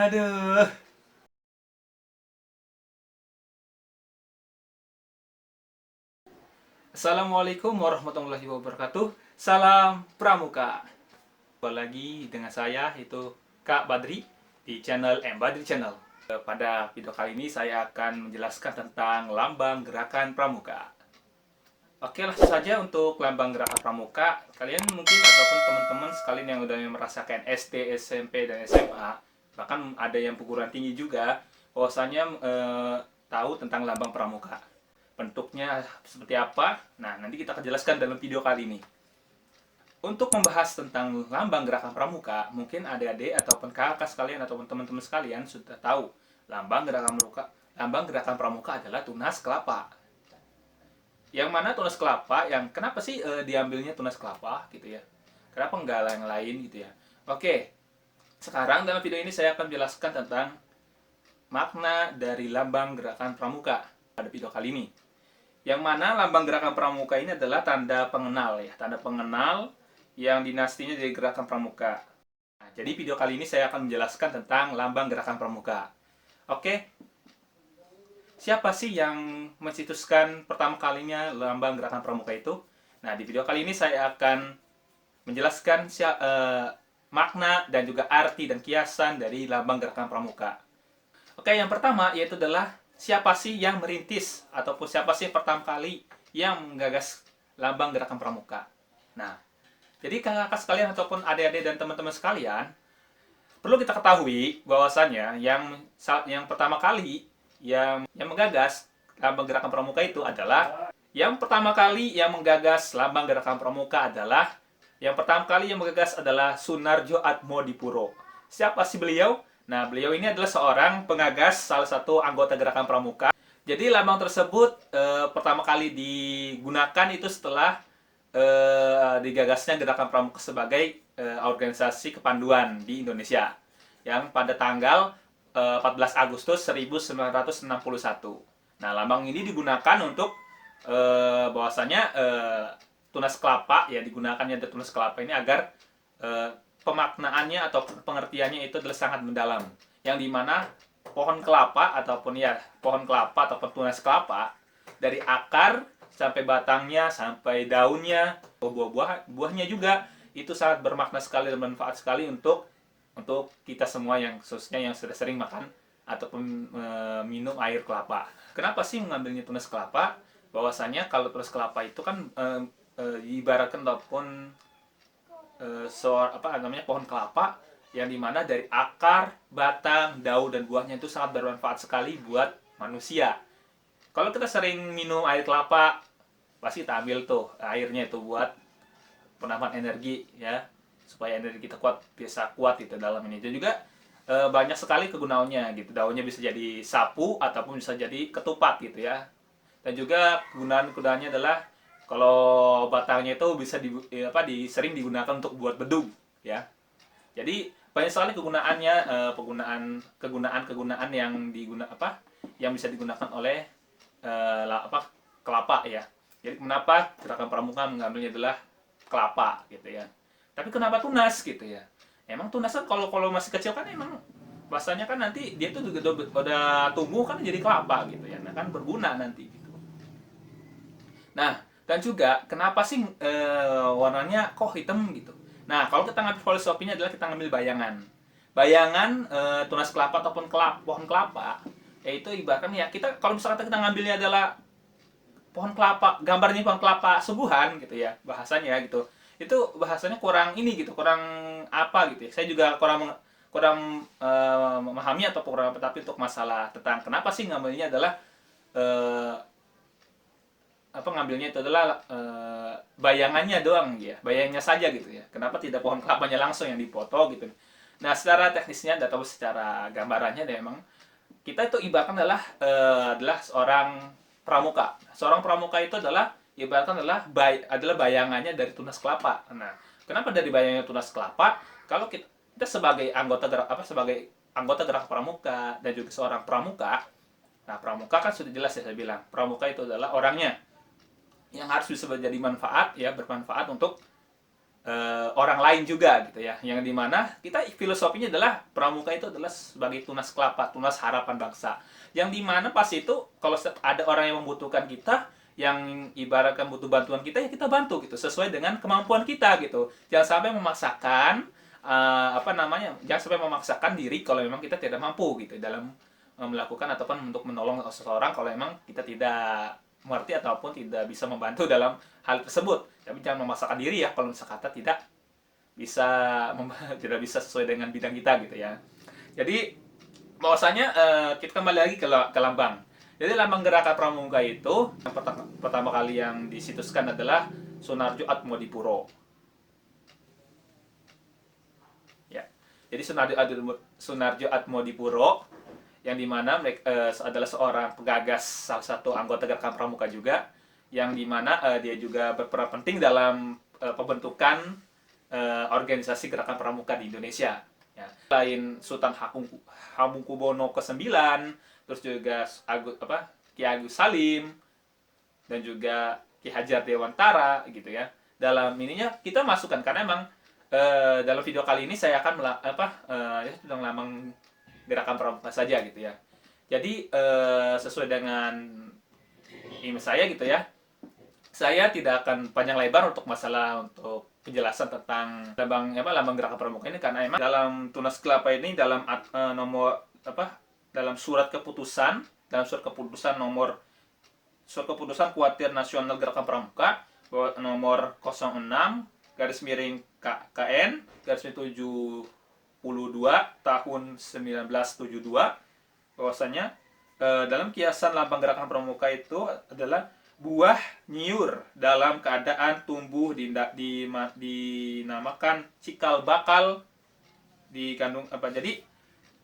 Aduh. Assalamualaikum warahmatullahi wabarakatuh. Salam Pramuka. Kembali lagi dengan saya, itu Kak Badri, di channel M Badri Channel. Pada video kali ini saya akan menjelaskan tentang lambang gerakan pramuka. Oke, langsung saja untuk lambang gerakan pramuka. Kalian mungkin ataupun teman-teman sekalian yang udah merasakan SD, SMP, dan SMA, bahkan ada yang perguruan tinggi juga, bahwasanya tahu tentang lambang pramuka. Bentuknya seperti apa? Nah, nanti kita akan jelaskan dalam video kali ini. Untuk membahas tentang lambang gerakan pramuka, mungkin adik-adik ataupun kakak sekalian ataupun teman-teman sekalian sudah tahu lambang gerakan pramuka adalah tunas kelapa. Yang mana tunas kelapa, yang kenapa sih diambilnya tunas kelapa gitu ya? Kenapa enggak yang lain gitu ya? Oke, sekarang dalam video ini saya akan menjelaskan tentang makna dari lambang gerakan pramuka pada video kali ini. Yang mana lambang gerakan pramuka ini adalah tanda pengenal ya, tanda pengenal yang dinastinya dari gerakan pramuka. Nah, jadi video kali ini saya akan menjelaskan tentang lambang gerakan pramuka. Oke, siapa sih yang mencetuskan pertama kalinya lambang gerakan pramuka itu? Nah, di video kali ini saya akan menjelaskan makna dan juga arti dan kiasan dari lambang gerakan pramuka. Oke, yang pertama yaitu adalah siapa sih yang merintis ataupun siapa sih yang pertama kali yang menggagas lambang gerakan pramuka. Nah, jadi kakak-kakak sekalian ataupun adik-adik dan teman-teman sekalian, perlu kita ketahui bahwasannya yang pertama kali yang menggagas lambang gerakan pramuka itu adalah yang pertama kali yang menggagas lambang gerakan pramuka adalah yang pertama kali yang menggagas adalah Sunarjo Atmodipuro. Siapa sih beliau? Nah, beliau ini adalah seorang pengagas salah satu anggota gerakan pramuka. Jadi lambang tersebut pertama kali digunakan itu setelah digagasnya gerakan pramuka sebagai organisasi kepanduan di Indonesia yang pada tanggal 14 Agustus 1961. Nah, lambang ini digunakan untuk bahwasanya tunas kelapa ya, digunakannya tunas kelapa ini agar pemaknaannya atau pengertiannya itu adalah sangat mendalam, yang dimana pohon kelapa ataupun tunas kelapa dari akar sampai batangnya sampai daunnya buahnya juga itu sangat bermakna sekali dan bermanfaat sekali untuk kita semua yang khususnya yang sudah sering makan ataupun minum air kelapa. Kenapa sih mengambilnya tunas kelapa? Bahwasanya kalau tunas kelapa itu kan ibaratkan ataupun pohon kelapa yang dimana dari akar, batang, daun dan buahnya itu sangat bermanfaat sekali buat manusia. Kalau kita sering minum air kelapa, pasti kita ambil tuh airnya itu buat penambahan energi ya, supaya energi kita bisa kuat itu dalam ini. Dan juga banyak sekali kegunaannya gitu. Daunnya bisa jadi sapu ataupun bisa jadi ketupat gitu ya. Dan juga kegunaannya adalah kalau batangnya itu bisa sering digunakan untuk buat bedug ya. Jadi banyak sekali kegunaannya, kegunaan yang bisa digunakan oleh kelapa ya. Jadi kenapa gerakan pramuka mengambilnya adalah kelapa gitu ya. Tapi kenapa tunas gitu ya? Emang tunas kan kalau masih kecil kan emang bahasanya kan nanti dia tuh juga udah tumbuh kan jadi kelapa gitu ya. Nah, kan berguna nanti gitu. Nah, dan juga kenapa sih warnanya kok hitam gitu? Nah, kalau kita ngambil filosofinya adalah kita ngambil bayangan. Bayangan tunas kelapa ataupun pohon kelapa, yaitu ibaratkan ya kita kalau misalkan kita ngambilnya adalah pohon kelapa, gambarnya pohon kelapa subuhan gitu ya, bahasanya gitu. Itu bahasanya kurang ini gitu, kurang apa gitu ya. Saya juga kurang kurang memahami atau kurang, tapi untuk masalah tentang kenapa sih ngambilnya adalah eh, ngambilnya itu adalah bayangannya doang ya, bayangnya saja gitu ya. Kenapa tidak pohon kelapanya langsung yang dipoto gitu. Nah, secara teknisnya atau secara gambarannya memang kita itu ibaratkan adalah seorang pramuka. Seorang pramuka itu adalah ibaratkan adalah bayangannya dari tunas kelapa. Nah, kenapa dari bayangannya tunas kelapa? Kalau kita sebagai sebagai anggota gerak pramuka dan juga seorang pramuka. Nah, pramuka kan sudah jelas ya saya bilang. Pramuka itu adalah orangnya yang harus bisa menjadi bermanfaat untuk orang lain juga gitu ya, yang dimana kita filosofinya adalah pramuka itu adalah sebagai tunas kelapa, tunas harapan bangsa, yang dimana pas itu kalau ada orang yang membutuhkan kita, yang ibaratkan butuh bantuan kita, ya kita bantu gitu sesuai dengan kemampuan kita gitu, jangan sampai memaksakan apa namanya, jangan sampai memaksakan diri kalau memang kita tidak mampu gitu dalam melakukan ataupun untuk menolong seseorang kalau memang kita tidak mengerti ataupun tidak bisa membantu dalam hal tersebut. Tapi jangan memaksakan diri ya kalau misalkan kita tidak bisa tidak bisa sesuai dengan bidang kita gitu ya. Jadi bahwasanya kita kembali lagi ke lambang. Jadi lambang gerakan pramuka itu yang pertama kali yang disituskan adalah Sunarjo Atmodipuro. Ya. Jadi Sunarjo Atmodipuro yang dimana mereka adalah seorang penggagas, salah satu anggota gerakan pramuka juga, yang dimana dia juga berperan penting dalam pembentukan organisasi gerakan pramuka di Indonesia. Ya. Selain Sultan Hamengkubuwono ke-9, terus juga Ki Agus Salim dan juga Ki Hajar Dewantara gitu ya. Dalam ininya kita masukkan karena emang dalam video kali ini saya akan tentang lambang gerakan pramuka saja gitu ya. Jadi sesuai dengan email saya gitu ya, saya tidak akan panjang lebar untuk masalah untuk penjelasan tentang lambang gerakan pramuka ini, karena emang dalam tunas kelapa ini dalam dalam surat keputusan Kuartir Nasional Gerakan Pramuka nomor 06 garis miring KN garis miring 72 tahun 1972, bahwasanya dalam kiasan lambang gerakan pramuka itu adalah buah nyiur dalam keadaan tumbuh dinamakan cikal bakal dikandung jadi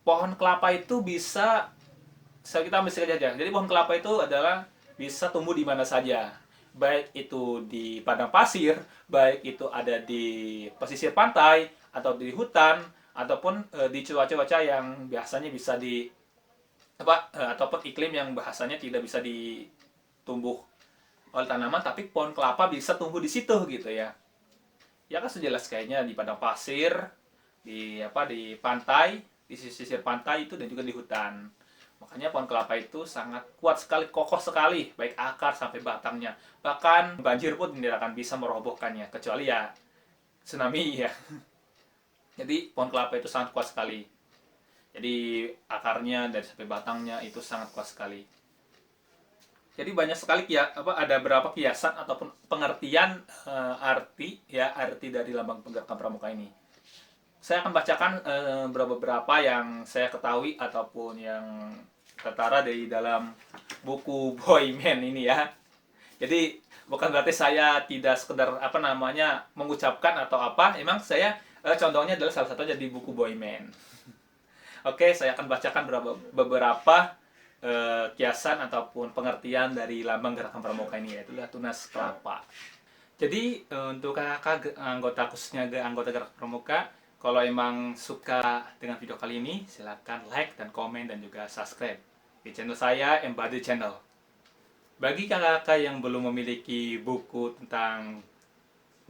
pohon kelapa itu bisa kita ambil saja. Jadi pohon kelapa itu adalah bisa tumbuh di mana saja, baik itu di padang pasir, baik itu ada di pesisir pantai atau di hutan ataupun di cuaca-cuaca yang biasanya bisa ataupun iklim yang bahasanya tidak bisa ditumbuh oleh tanaman, tapi pohon kelapa bisa tumbuh di situ gitu ya. Ya kan sejelas kayaknya di padang pasir, di pantai, di sisir pantai itu, dan juga di hutan. Makanya pohon kelapa itu sangat kuat sekali, kokoh sekali, baik akar sampai batangnya. Bahkan banjir pun tidak akan bisa merobohkannya, kecuali ya tsunami ya. Jadi pohon kelapa itu sangat kuat sekali. Jadi akarnya dari sampai batangnya itu sangat kuat sekali. Jadi banyak sekali ada berapa kiasan ataupun pengertian arti dari lambang gerakan pramuka ini. Saya akan bacakan beberapa yang saya ketahui ataupun yang tertara dari dalam buku Boyman ini ya. Jadi bukan berarti saya tidak sekedar mengucapkan atau apa. Emang saya contohnya adalah salah satunya di buku Boyman. Oke, saya akan bacakan beberapa kiasan ataupun pengertian dari lambang gerakan pramuka ini, yaitu tunas kelapa. Jadi untuk kakak anggota khususnya anggota gerakan pramuka, kalau emang suka dengan video kali ini, silahkan like dan komen dan juga subscribe di channel saya, Embody Channel. Bagi kakak-kakak yang belum memiliki buku tentang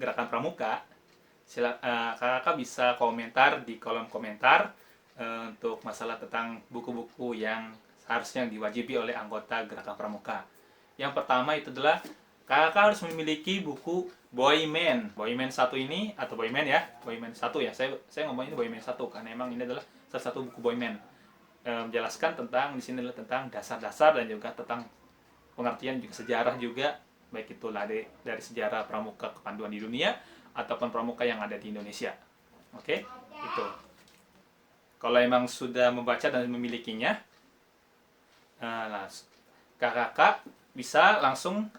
gerakan pramuka, kakak bisa komentar di kolom komentar untuk masalah tentang buku-buku yang seharusnya diwajibi oleh anggota gerakan pramuka. Yang pertama itu adalah kakak harus memiliki buku Boyman 1 ini, atau Boyman 1 ya. Saya ngomong ini Boyman 1 karena emang ini adalah salah satu buku Boyman. Menjelaskan tentang di sini adalah tentang dasar-dasar dan juga tentang pengertian juga sejarah juga, baik itu dari sejarah pramuka kepanduan di dunia ataupun pramuka yang ada di Indonesia. Oke, itu. Kalau emang sudah membaca dan memilikinya, kakak bisa langsung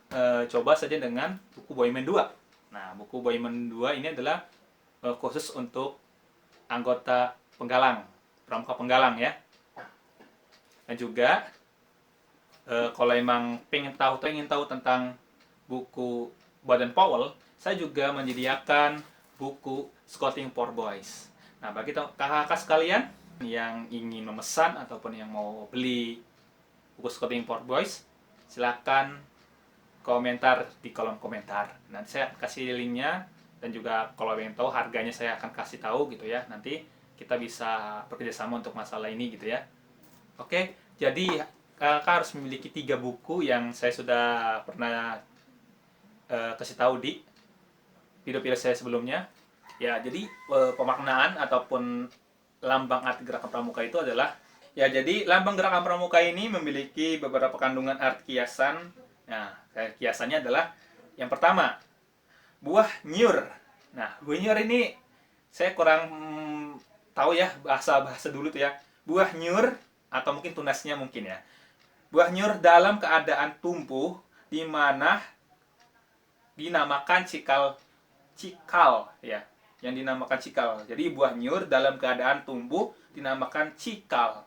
coba saja dengan buku Boyman 2. Nah, buku Boyman 2 ini adalah khusus untuk anggota penggalang, pramuka penggalang ya. Dan juga kalau emang ingin tahu tentang buku Baden Powell, saya juga menyediakan buku Scouting for Boys. Nah, bagi kakak-kakak sekalian yang ingin memesan ataupun yang mau beli buku Scouting for Boys, silakan komentar di kolom komentar. Nanti saya kasih linknya dan juga kalau ingin tahu harganya saya akan kasih tahu gitu ya, nanti kita bisa bekerjasama untuk masalah ini gitu ya. Oke, jadi kakak harus memiliki 3 buku yang saya sudah pernah kasih tahu di video-video saya sebelumnya. Ya, jadi pemaknaan ataupun lambang arti gerakan pramuka itu adalah, ya, jadi lambang gerakan pramuka ini memiliki beberapa kandungan arti kiasan. Nah, kiasannya adalah yang pertama, buah nyur. Nah, buah nyur ini saya kurang tahu ya bahasa dulu tuh ya. Buah nyur atau mungkin tunasnya mungkin ya. Buah nyur dalam keadaan tumbuh di mana dinamakan cikal cikal ya, yang dinamakan cikal. Jadi buah nyur dalam keadaan tumbuh dinamakan cikal.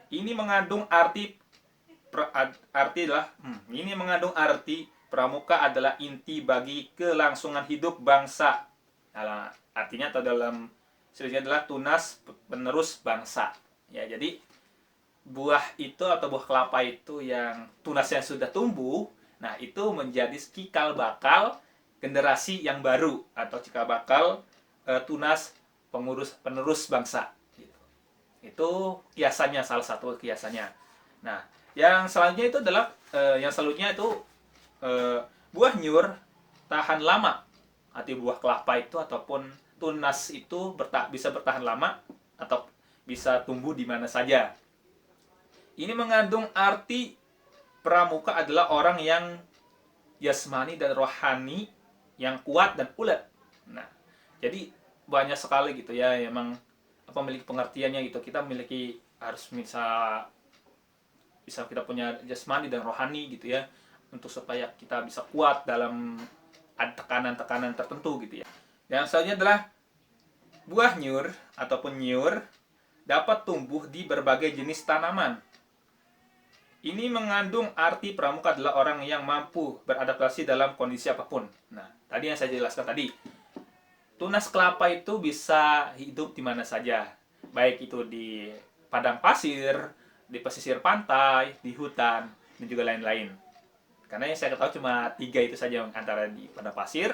Ini mengandung arti ini mengandung arti pramuka adalah inti bagi kelangsungan hidup bangsa. Nah, artinya atau dalam istilahnya adalah tunas penerus bangsa. Ya, jadi buah itu atau buah kelapa itu yang tunasnya sudah tumbuh, nah itu menjadi cikal bakal generasi yang baru atau cikal bakal tunas penerus bangsa. Gitu. Itu kiasannya, salah satu kiasannya. Nah, yang selanjutnya itu adalah yang selanjutnya itu buah nyur tahan lama. Arti buah kelapa itu ataupun tunas itu bisa bertahan lama atau bisa tumbuh di mana saja. Ini mengandung arti pramuka adalah orang yang jasmani dan rohani yang kuat dan ulet. Nah, jadi banyak sekali gitu ya, emang memiliki pengertiannya gitu. Kita harus bisa kita punya jasmani dan rohani gitu ya, untuk supaya kita bisa kuat dalam tekanan-tekanan tertentu gitu ya. Yang selanjutnya adalah buah nyur ataupun nyur dapat tumbuh di berbagai jenis tanaman. Ini mengandung arti pramuka adalah orang yang mampu beradaptasi dalam kondisi apapun. Nah, tadi yang saya jelaskan tadi, tunas kelapa itu bisa hidup di mana saja, baik itu di padang pasir, di pesisir pantai, di hutan, dan juga lain-lain. Karena yang saya ketahui cuma 3 itu saja, antara di padang pasir,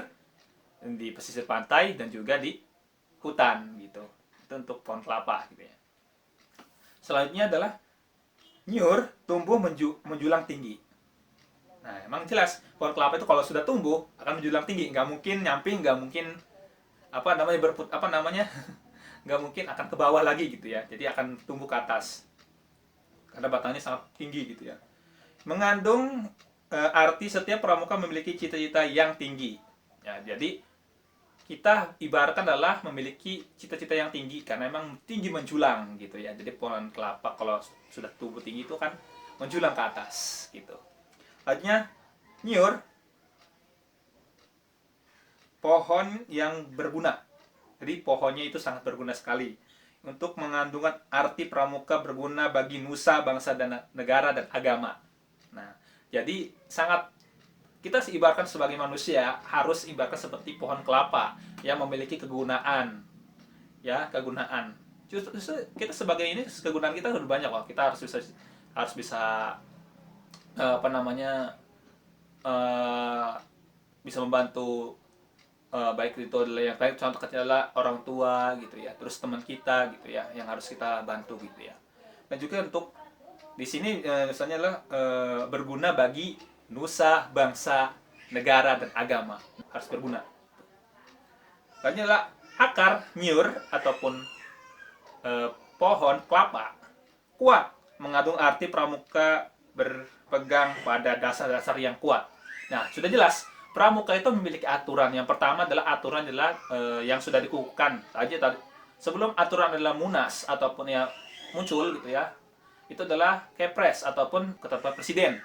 di pesisir pantai, dan juga di hutan gitu. Itu untuk pohon kelapa gitu ya. Selanjutnya adalah nyur tumbuh menjulang tinggi. Nah, emang jelas pohon kelapa itu kalau sudah tumbuh akan menjulang tinggi, nggak mungkin nyamping, nggak mungkin nggak mungkin akan ke bawah lagi gitu ya. Jadi akan tumbuh ke atas karena batangnya sangat tinggi gitu ya. Mengandung arti setiap pramuka memiliki cita-cita yang tinggi. Ya, jadi kita ibaratkan adalah memiliki cita-cita yang tinggi karena memang tinggi menjulang gitu ya. Jadi pohon kelapa kalau sudah tumbuh tinggi itu kan menjulang ke atas gitu. Artinya nyur pohon yang berguna. Jadi pohonnya itu sangat berguna sekali untuk mengandungkan arti pramuka berguna bagi nusa, bangsa dan negara dan agama. Nah, jadi sangat kita ibaratkan sebagai manusia harus ibaratkan seperti pohon kelapa yang memiliki kegunaan, ya, kegunaan. Justru kita sebagai ini kegunaan kita sudah banyak loh. Kita harus bisa bisa membantu, baik itu adalah yang baik, contoh kecil adalah orang tua gitu ya, terus teman kita gitu ya yang harus kita bantu gitu ya. Dan juga untuk di sini misalnya adalah berguna bagi nusa, bangsa, negara dan agama, harus berguna. Lainnya adalah akar nyur ataupun pohon kelapa kuat, mengandung arti pramuka berpegang pada dasar-dasar yang kuat. Nah, sudah jelas pramuka itu memiliki aturan. Yang pertama adalah yang sudah dikukuhkan aja tadi. Sebelum aturan adalah munas ataupun ya muncul gitu ya. Itu adalah kepres ataupun ketetapan presiden,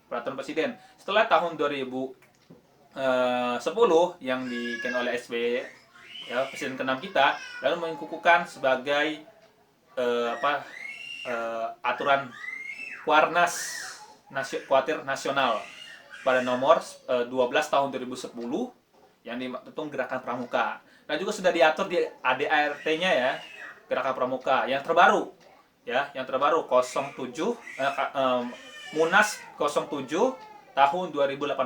peraturan presiden. Setelah tahun 2010 yang dikenal oleh SBY ya, presiden ke-6 kita, lalu mengukuhkan sebagai aturan Kuartir Nasional pada nomor 12 tahun 2010 yang tentang gerakan pramuka. Dan juga sudah diatur di ADART-nya ya, gerakan pramuka yang terbaru ya, yang terbaru 07 Munas 07 tahun 2018.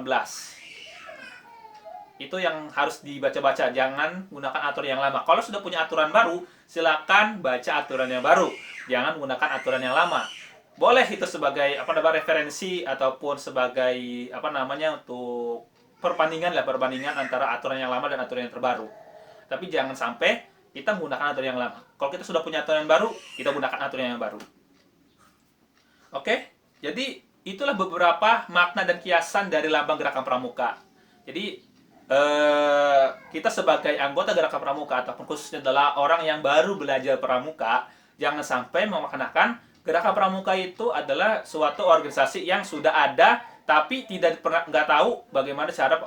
Itu yang harus dibaca-baca, jangan gunakan aturan yang lama. Kalau sudah punya aturan baru, silakan baca aturan yang baru, jangan gunakan aturan yang lama. Boleh itu sebagai referensi ataupun sebagai untuk perbandingan antara aturan yang lama dan aturan yang terbaru. Tapi jangan sampai kita menggunakan aturan yang lama. Kalau kita sudah punya aturan yang baru, kita gunakan aturan yang baru. Oke, jadi itulah beberapa makna dan kiasan dari lambang Gerakan Pramuka. Jadi kita sebagai anggota Gerakan Pramuka ataupun khususnya adalah orang yang baru belajar pramuka, jangan sampai memaknakan Gerakan Pramuka itu adalah suatu organisasi yang sudah ada tapi nggak tahu bagaimana cara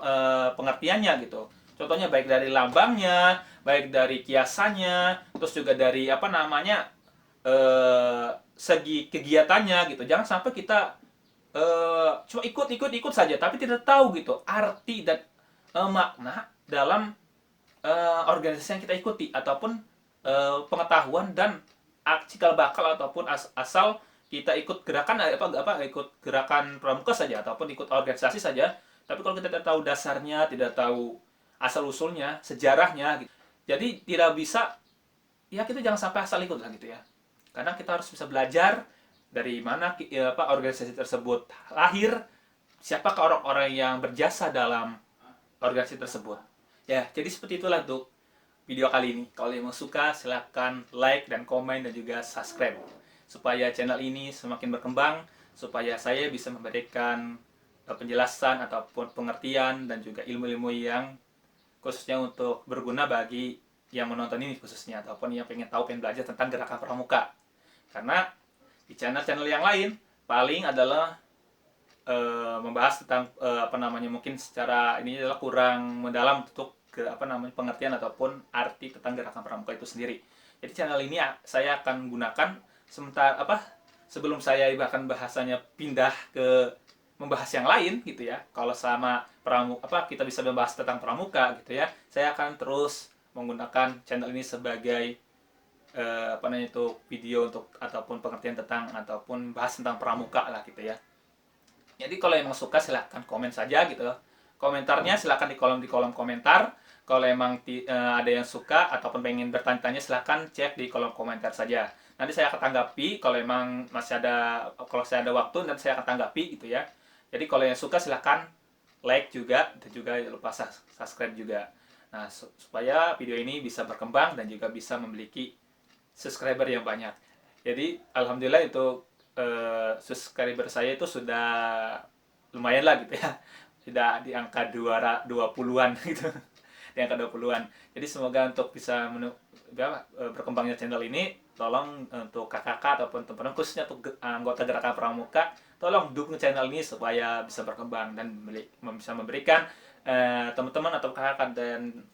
pengertiannya gitu. Contohnya baik dari lambangnya, baik dari kiasannya, terus juga dari segi kegiatannya gitu. Jangan sampai kita cuma ikut saja tapi tidak tahu gitu arti dan makna dalam organisasi yang kita ikuti ataupun pengetahuan dan cikal bakal ataupun asal kita ikut gerakan ikut gerakan pramuka saja ataupun ikut organisasi saja, tapi kalau kita tidak tahu dasarnya, tidak tahu asal usulnya, sejarahnya gitu. Jadi tidak bisa, ya kita jangan sampai asal ikut lah gitu ya. Karena kita harus bisa belajar dari mana organisasi tersebut lahir, siapakah orang-orang yang berjasa dalam organisasi tersebut. Ya, jadi seperti itulah untuk video kali ini. Kalau yang suka, silahkan like dan komen dan juga subscribe. Supaya channel ini semakin berkembang, supaya saya bisa memberikan penjelasan ataupun pengertian dan juga ilmu-ilmu yang khususnya untuk berguna bagi yang menonton ini khususnya, ataupun yang pengen belajar tentang Gerakan Pramuka. Karena di channel-channel yang lain, paling adalah membahas tentang mungkin secara ini adalah kurang mendalam untuk pengertian ataupun arti tentang Gerakan Pramuka itu sendiri. Jadi channel ini saya akan gunakan sebelum saya bahkan bahasanya pindah ke membahas yang lain gitu ya. Kalau sama kita bisa membahas tentang pramuka gitu ya, saya akan terus menggunakan channel ini sebagai video untuk ataupun pengertian tentang ataupun bahas tentang pramuka lah gitu ya. Jadi kalau emang suka silahkan komen saja gitu. Komentarnya silahkan di kolom komentar. Kalau emang ada yang suka ataupun pengen bertanya-tanya, silahkan cek di kolom komentar saja. Nanti saya akan tanggapi kalau emang kalau saya ada waktu, nanti saya akan tanggapi gitu ya. Jadi kalau yang suka silahkan like juga, dan juga lupa subscribe juga. Nah, supaya video ini bisa berkembang dan juga bisa memiliki subscriber yang banyak. Jadi alhamdulillah itu subscriber saya itu sudah lumayan lah gitu ya. Sudah di angka 20-an gitu. Di angka 20-an. Jadi semoga untuk bisa berkembangnya channel ini, tolong untuk kakak-kakak ataupun teman-teman khususnya untuk anggota Gerakan Pramuka, tolong dukung channel ini supaya bisa berkembang dan bisa memberikan teman-teman atau kakak dan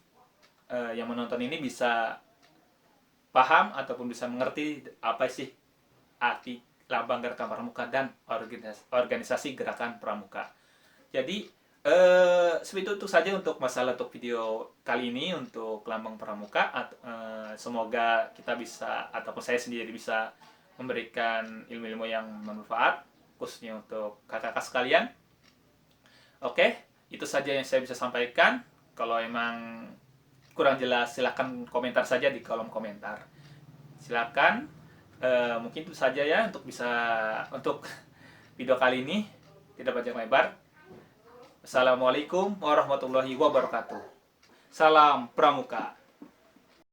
yang menonton ini bisa paham ataupun bisa mengerti apa sih arti lambang Gerakan Pramuka dan organisasi Gerakan Pramuka. Jadi seperti itu saja untuk masalah untuk video kali ini untuk lambang pramuka. Semoga kita bisa ataupun saya sendiri bisa memberikan ilmu-ilmu yang bermanfaat khususnya untuk kakak-kakak sekalian. Oke, itu saja yang saya bisa sampaikan. Kalau emang kurang jelas silahkan komentar saja di kolom komentar. Silahkan, mungkin itu saja ya untuk video kali ini, tidak panjang lebar. Assalamualaikum warahmatullahi wabarakatuh. Salam Pramuka.